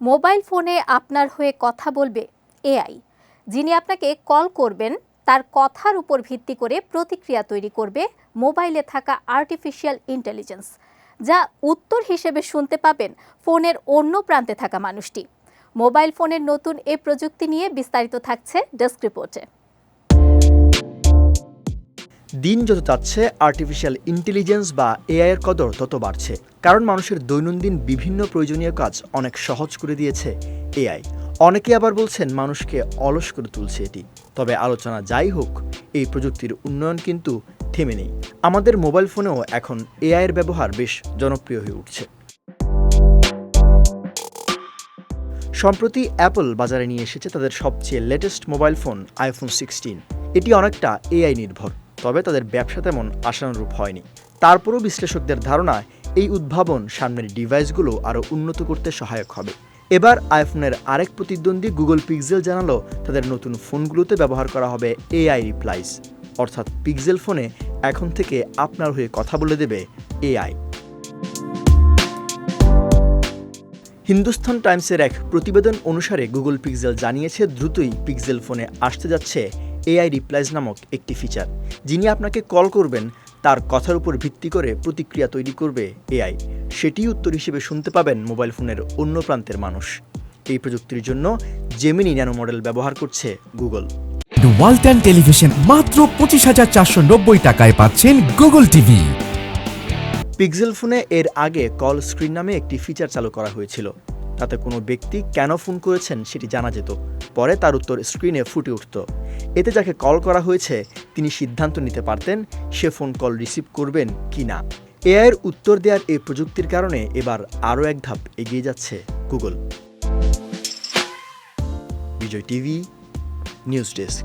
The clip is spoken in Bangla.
মোবাইল ফোনে আপনার হয়ে কথা বলবে এআই। যিনি আপনাকে কল করবেন তার কথার উপর ভিত্তি করে প্রতিক্রিয়া তৈরি করবে মোবাইলে থাকা আর্টিফিশিয়াল ইন্টেলিজেন্স, যা উত্তর হিসেবে শুনতে পাবেন ফোনের অন্য প্রান্তে থাকা মানুষটি। মোবাইল ফোনের নতুন এ প্রযুক্তি নিয়ে বিস্তারিত থাকছে ডেস্ক রিপোর্টে। দিন যত যাচ্ছে আর্টিফিশিয়াল ইন্টেলিজেন্স বা এআই এর কদর তত বাড়ছে, কারণ মানুষের দৈনন্দিন বিভিন্ন প্রয়োজনীয় কাজ অনেক সহজ করে দিয়েছে এআই। অনেকে আবার বলছেন মানুষকে অলস করে তুলছে এটি। তবে আলোচনা যাই হোক, এই প্রযুক্তির উন্নয়ন কিন্তু থেমে নেই। আমাদের মোবাইল ফোনেও এখন এআই এর ব্যবহার বেশ জনপ্রিয় হয়ে উঠছে। সম্প্রতি অ্যাপল বাজারে নিয়ে এসেছে তাদের সবচেয়ে লেটেস্ট মোবাইল ফোন আইফোন 16। এটি অনেকটা এআই নির্ভর, তবে তাদের ব্যবসা তেমন আশানুরূপ হয়নি। তারপরও বিশ্লেষকদের ধারণা, এই উদ্ভাবন সামনের ডিভাইসগুলো আরও উন্নত করতে সহায়ক হবে। এবার আইফোনের আরেক প্রতিদ্বন্দ্বী গুগল পিক্সেল জানালো তাদের নতুন ফোনগুলোতে ব্যবহার করা হবে এআই রিপ্লাইস, অর্থাৎ পিক্সেল ফোনে এখন থেকে আপনার হয়ে কথা বলে দেবে এআই। হিন্দুস্তান টাইমসের এক প্রতিবেদন অনুসারে গুগল পিক্সেল জানিয়েছে দ্রুতই পিক্সেল ফোনে আসতে যাচ্ছে এআই রিপ্লাইস নামক একটি ফিচার। যিনি আপনাকে কল করবেন তার কথার উপর ভিত্তি করে প্রতিক্রিয়া তৈরি করবে এআই। সেটি উত্তর হিসেবে শুনতে পাবেন মোবাইল ফোনের অন্য প্রান্তের মানুষ। এই প্রযুক্তির জন্য জেমিনি ন্যানো মডেল ব্যবহার করছে গুগল। ওয়ালটন টেলিভিশন মাত্র 25,490 টাকায় পাচ্ছেন গুগল টিভি। পিক্সেল ফোনে এর আগে কল স্ক্রিন নামে একটি ফিচার চালু করা হয়েছিল। তাতে কোনো ব্যক্তি কেন ফোন করেছেন সেটি জানা যেত, পরে তার উত্তর স্ক্রিনে ফুটে উঠত। এতে যাকে কল করা হয়েছে তিনি সিদ্ধান্ত নিতে পারতেন সে ফোন কল রিসিভ করবেন কি না। এআইয়ের উত্তর দেওয়ার এই প্রযুক্তির কারণে এবার আরও এক ধাপ এগিয়ে যাচ্ছে গুগল। বিজয় টিভি নিউজ ডেস্ক।